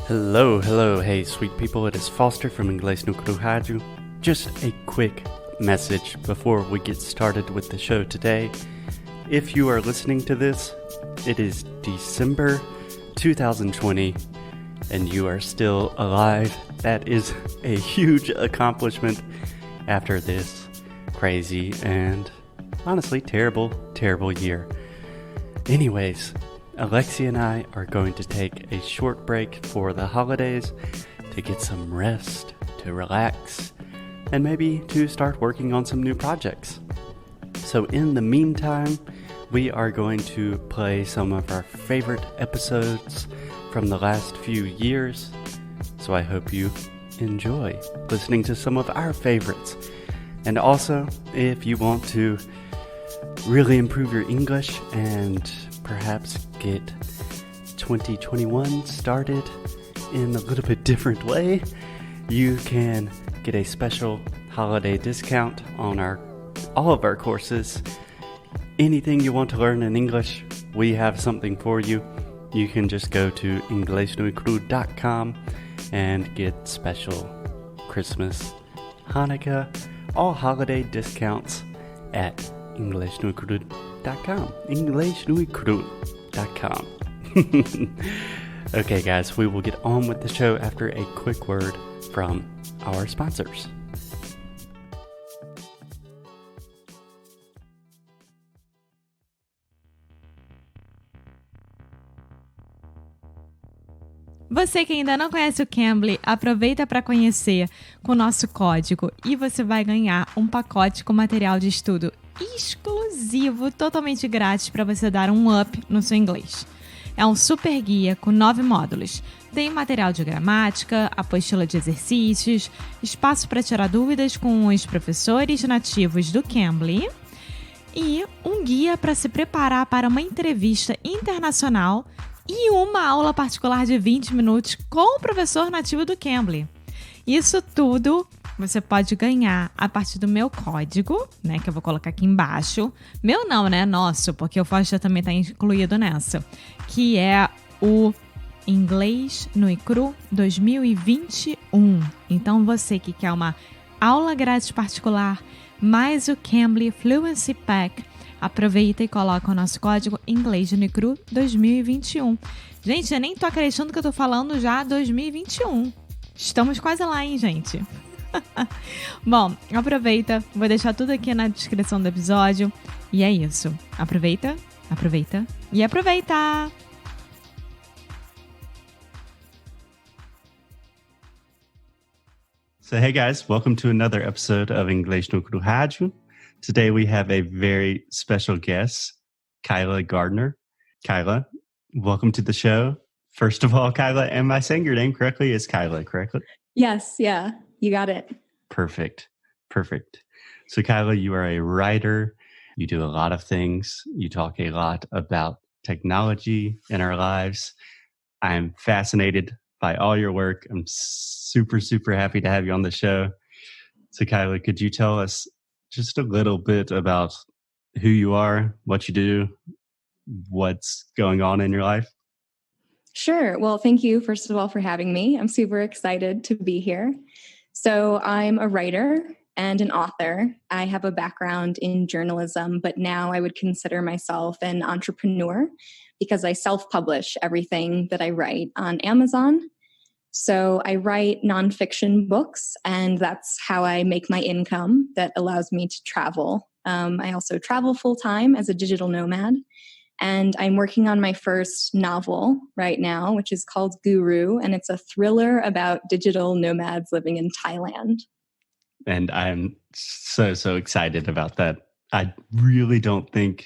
Hello, hello, hey sweet people, it is Foster from Inglês no Rádio. Just a quick message before we get started with the show today. If you are listening to this, it is December 2020 and you are still alive. That is a huge accomplishment after this crazy and honestly terrible year. Anyways, Alexia and I are going to take a short break for the holidays to get some rest, to relax, and maybe to start working on some new projects. So in the meantime, we are going to play some of our favorite episodes from the last few years. So I hope you enjoy listening to some of our favorites. And also, if you want to really improve your English and perhaps get 2021 started in a little bit different way, you can get a special holiday discount on all of our courses. Anything you want to learn in English, we have something for you. You can just go to inglesnuecru.com and get special Christmas, Hanukkah, all holiday discounts at inglesnuecru.com. inglesnuecru.com. Okay, guys, we will get on with the show after a quick word from our sponsors. Você que ainda não conhece o Cambly, aproveita para conhecer com o nosso código e você vai ganhar um pacote com material de estudo exclusivo, totalmente grátis para você dar um up no seu inglês. É um super guia com 9 módulos. Tem material de gramática, apostila de exercícios, espaço para tirar dúvidas com os professores nativos do Cambly e um guia para se preparar para uma entrevista internacional e uma aula particular de 20 minutos com o professor nativo do Cambly. Isso tudo você pode ganhar a partir do meu código, né, que eu vou colocar aqui embaixo. Meu não, né? Nosso, porque o Foster também está incluído nessa. Que é o Inglês no Icru 2021. Então, você que quer uma aula grátis particular, mais o Cambly Fluency Pack, aproveita e coloca o nosso código Inglês no Icru 2021. Gente, eu nem tô acreditando que eu tô falando já 2021. Estamos quase lá, hein, gente? Bom, aproveita. Vou deixar tudo aqui na descrição do episódio. E é isso. Aproveita, aproveita e aproveita! So hey guys, welcome to another episode of Inglês no Rádio. Today we have a very special guest, Kyla Gardner. Kyla, welcome to the show. First of all, Kyla, am I saying your name correctly? It's Kyla, correctly? Yes, yeah, you got it. Perfect. So Kyla, you are a writer. You do a lot of things. You talk a lot about technology in our lives. I'm fascinated by all your work. I'm super happy to have you on the show. So Kyla, could you tell us just a little bit about who you are, what you do, what's going on in your life? Sure. Well, thank you, first of all, for having me. I'm super excited to be here. So I'm a writer and an author. I have a background in journalism, but now I would consider myself an entrepreneur because I self-publish everything that I write on Amazon. So I write nonfiction books, and that's how I make my income that allows me to travel. I also travel full-time as a digital nomad, and I'm working on my first novel right now, which is called Guru, and it's a thriller about digital nomads living in Thailand. And I'm so excited about that. I really don't think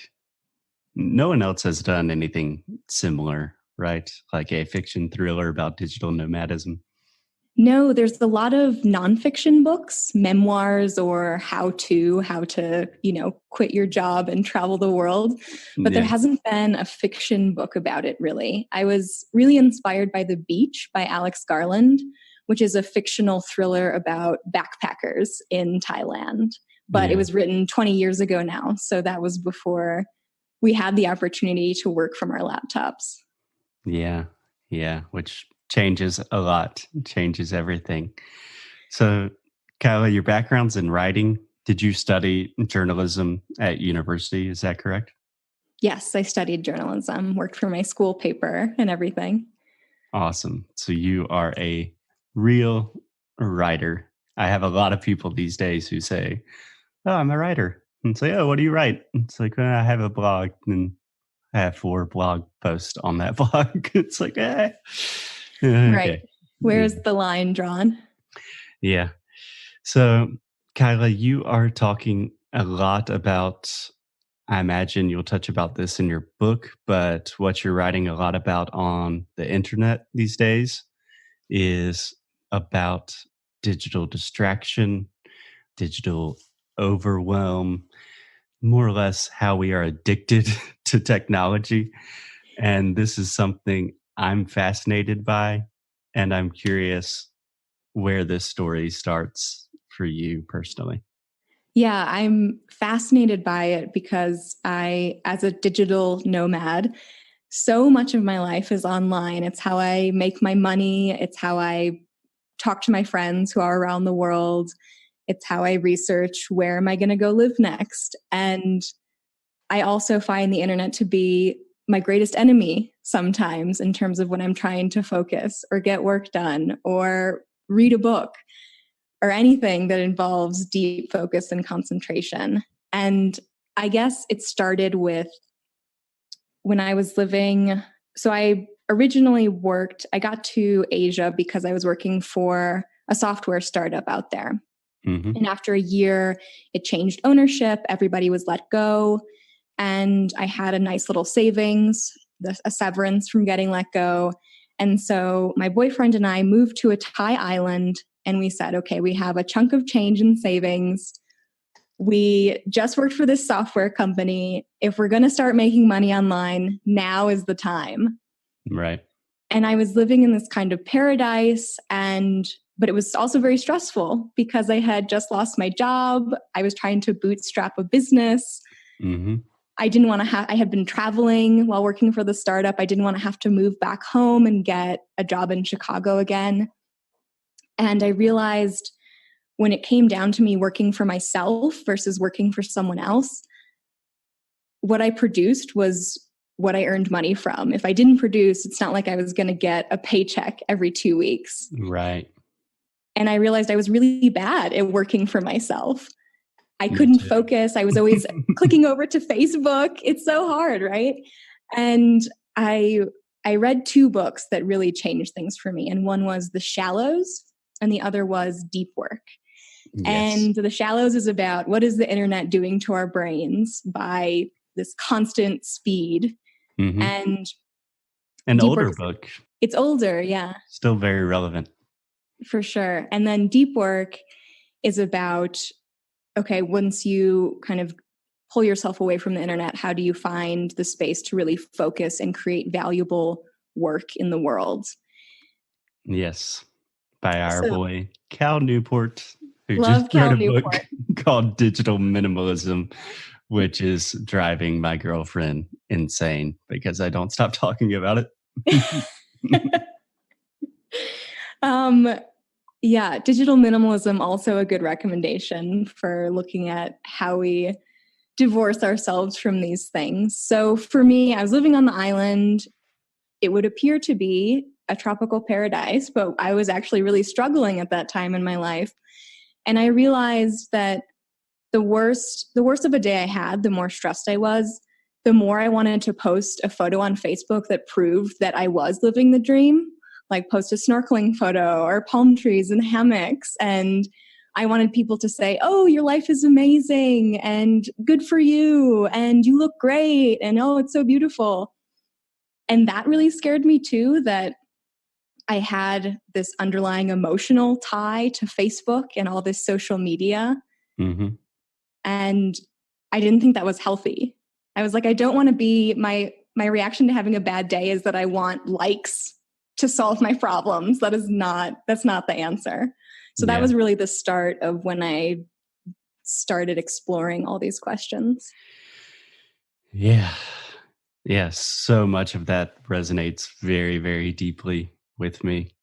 no one else has done anything similar, right? Like a fiction thriller about digital nomadism. No, there's a lot of nonfiction books, memoirs, or how to, quit your job and travel the world. But there hasn't been a fiction book about it, really. I was really inspired by The Beach by Alex Garland, which is a fictional thriller about backpackers in Thailand. But it was written 20 years ago now. So that was before we had the opportunity to work from our laptops. Yeah, which changes a lot, changes everything. So, Kyla, your background's in writing. Did you study journalism at university? Is that correct? Yes, I studied journalism, worked for my school paper and everything. Awesome. So you are a real writer. I have a lot of people these days who say, "Oh, I'm a writer." And say, "Oh, what do you write?" It's like, "Well, I have a blog and I have 4 blog posts on that blog." It's like, eh. Right. Okay. Where's the line drawn? Yeah. So, Kyla, you are talking a lot about, I imagine you'll touch about this in your book, but what you're writing a lot about on the internet these days is about digital distraction, digital overwhelm, more or less how we are addicted to technology. And this is something I'm fascinated by. And I'm curious where this story starts for you personally. Yeah, I'm fascinated by it because as a digital nomad, so much of my life is online. It's how I make my money. It's how I talk to my friends who are around the world. It's how I research where am I going to go live next. And I also find the internet to be my greatest enemy sometimes in terms of when I'm trying to focus or get work done or read a book or anything that involves deep focus and concentration. And I guess it started with when I was living. So I originally I got to Asia because I was working for a software startup out there. Mm-hmm. And after a year, it changed ownership. Everybody was let go. And I had a nice little savings, a severance from getting let go. And so my boyfriend and I moved to a Thai island and we said, okay, we have a chunk of change in savings. We just worked for this software company. If we're going to start making money online, now is the time. Right. And I was living in this kind of paradise, but it was also very stressful because I had just lost my job. I was trying to bootstrap a business. Mm-hmm. I didn't want to I had been traveling while working for the startup. I didn't want to have to move back home and get a job in Chicago again. And I realized when it came down to me working for myself versus working for someone else, what I produced was what I earned money from. If I didn't produce, it's not like I was going to get a paycheck every 2 weeks. Right. And I realized I was really bad at working for myself. I couldn't focus. I was always clicking over to Facebook. It's so hard, right? And I read 2 books that really changed things for me. And one was The Shallows and the other was Deep Work. Yes. And The Shallows is about what is the internet doing to our brains by this constant speed. Mm-hmm. And an older book. It's older, yeah. Still very relevant. For sure. And then Deep Work is about, okay, once you kind of pull yourself away from the internet, how do you find the space to really focus and create valuable work in the world? Yes. By our boy, Cal Newport, who just Cal wrote a Newport. book called Digital Minimalism, which is driving my girlfriend insane because I don't stop talking about it. Yeah, digital minimalism, also a good recommendation for looking at how we divorce ourselves from these things. So for me, I was living on the island. It would appear to be a tropical paradise, but I was actually really struggling at that time in my life. And I realized that the worst of a day I had, the more stressed I was, the more I wanted to post a photo on Facebook that proved that I was living the dream, like post a snorkeling photo or palm trees and hammocks. And I wanted people to say, oh, your life is amazing and good for you and you look great and oh, it's so beautiful. And that really scared me too, that I had this underlying emotional tie to Facebook and all this social media. Mm-hmm. And I didn't think that was healthy. I was like, I don't want to be, my reaction to having a bad day is that I want likes to solve my problems. That's not the answer. So that was really the start of when I started exploring all these questions. Yeah. Yes. So much of that resonates very, very deeply with me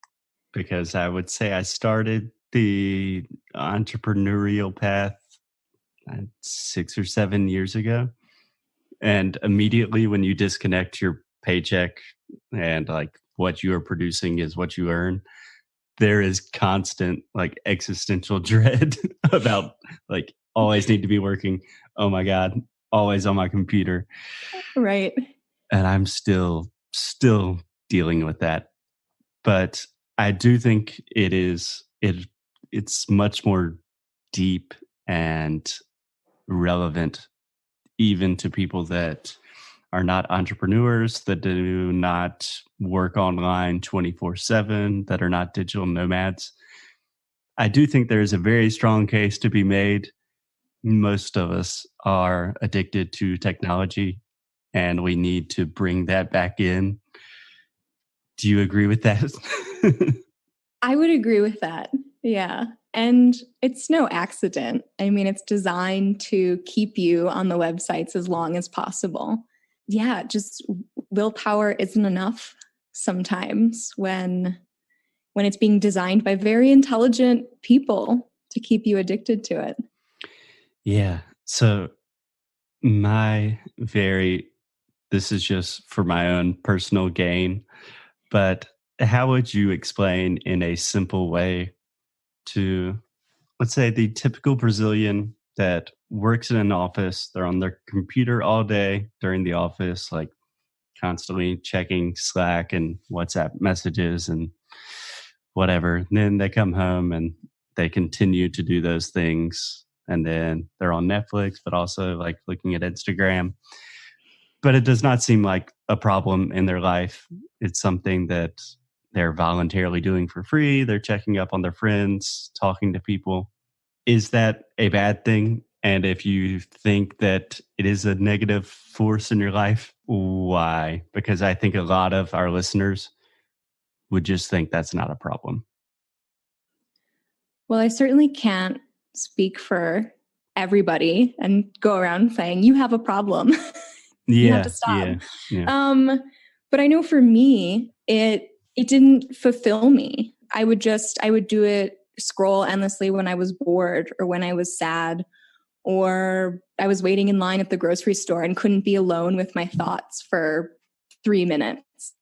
because I would say I started the entrepreneurial path 6 or 7 years ago. And immediately when you disconnect your paycheck and like what you are producing is what you earn, there is constant like existential dread about like always need to be working. Oh my God, always on my computer. Right. And I'm still dealing with that. But I do think it's much more deep and relevant even to people that are not entrepreneurs, that do not work online 24/7, that are not digital nomads. I do think there is a very strong case to be made. Most of us are addicted to technology and we need to bring that back in. Do you agree with that? I would agree with that. Yeah. And it's no accident. I mean, it's designed to keep you on the websites as long as possible. Yeah, just willpower isn't enough sometimes when it's being designed by very intelligent people to keep you addicted to it. Yeah. So my very this is just for my own personal gain, but how would you explain in a simple way to, let's say, the typical Brazilian that works in an office? They're on their computer all day during the office, like constantly checking Slack and WhatsApp messages and whatever. And then they come home and they continue to do those things. And then they're on Netflix, but also like looking at Instagram. But it does not seem like a problem in their life. It's something that they're voluntarily doing for free. They're checking up on their friends, talking to people. Is that a bad thing? And if you think that it is a negative force in your life, why? Because I think a lot of our listeners would just think that's not a problem. Well, I certainly can't speak for everybody and go around saying, you have a problem. You have to stop. Yeah. But I know for me, it didn't fulfill me. I would do it, scroll endlessly when I was bored or when I was sad, or I was waiting in line at the grocery store and couldn't be alone with my thoughts for 3 minutes.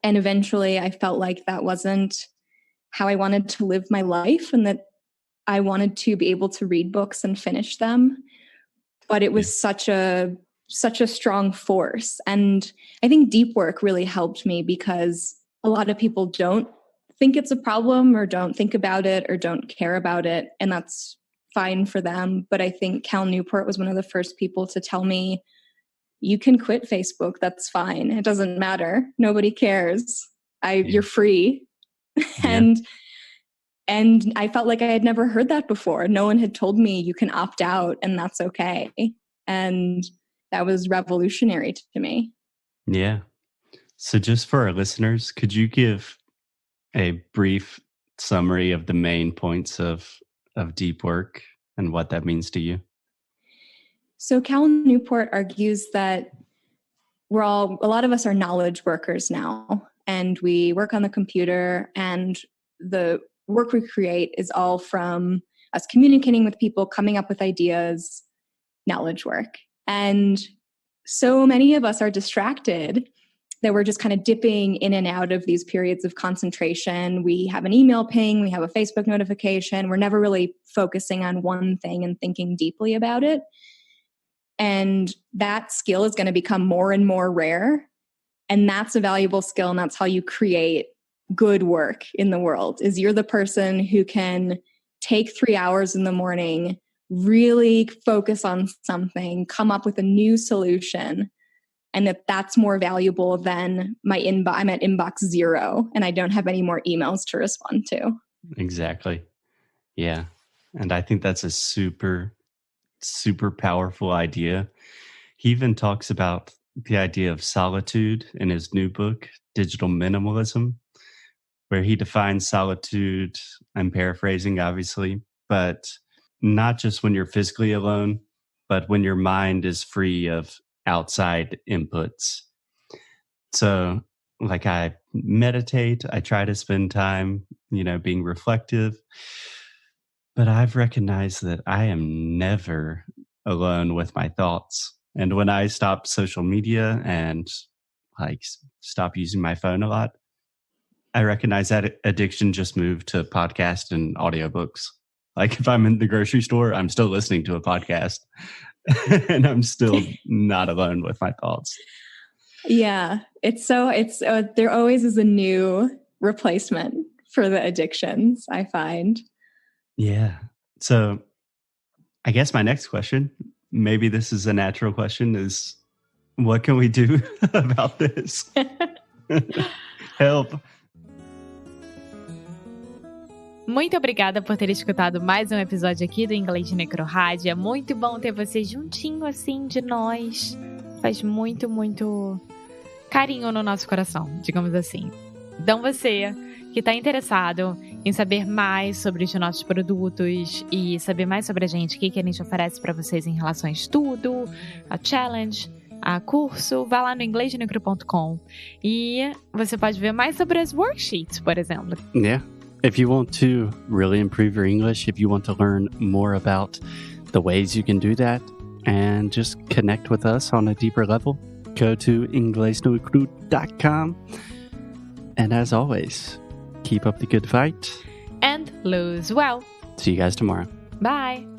And eventually I felt like that wasn't how I wanted to live my life, and that I wanted to be able to read books and finish them. But it was such a strong force. And I think deep work really helped me because a lot of people don't think it's a problem or don't think about it or don't care about it. And that's fine for them. But I think Cal Newport was one of the first people to tell me, you can quit Facebook. That's fine. It doesn't matter. Nobody cares. You're free. Yeah. And I felt like I had never heard that before. No one had told me you can opt out and that's okay. And that was revolutionary to me. Yeah. So just for our listeners, could you give a brief summary of the main points of deep work and what that means to you? So Cal Newport argues that a lot of us are knowledge workers now, and we work on the computer, and the work we create is all from us communicating with people, coming up with ideas, knowledge work. And so many of us are distracted that we're just kind of dipping in and out of these periods of concentration. We have an email ping, we have a Facebook notification. We're never really focusing on one thing and thinking deeply about it. And that skill is going to become more and more rare. And that's a valuable skill. And that's how you create good work in the world, is you're the person who can take 3 hours in the morning, really focus on something, come up with a new solution, and that's more valuable than my inbox. I'm at inbox 0 and I don't have any more emails to respond to. Exactly. Yeah. And I think that's a super, super powerful idea. He even talks about the idea of solitude in his new book, Digital Minimalism, where he defines solitude. I'm paraphrasing, obviously, but not just when you're physically alone, but when your mind is free of outside inputs. So Like I meditate, I try to spend time, being reflective. But I've recognized that I am never alone with my thoughts. And when I stop social media and like stop using my phone a lot, I recognize that addiction just moved to podcast and audiobooks. Like if I'm in the grocery store, I'm still listening to a podcast and I'm still not alone with my thoughts. Yeah, there always is a new replacement for the addictions, I find. Yeah. So I guess my next question, maybe this is a natural question, is what can we do about this? Help. Muito obrigada por ter escutado mais um episódio aqui do Inglês de Necrorádio. É muito bom ter você juntinho assim de nós. Faz muito, muito carinho no nosso coração, digamos assim. Então você que está interessado em saber mais sobre os nossos produtos e saber mais sobre a gente, o que a gente oferece para vocês em relação a estudo, a challenge, a curso, vá lá no inglesdenecro.com e você pode ver mais sobre as worksheets, por exemplo. Yeah. If you want to really improve your English, if you want to learn more about the ways you can do that and just connect with us on a deeper level, go to inglesnocru.com. And as always, keep up the good fight. And lose well. See you guys tomorrow. Bye.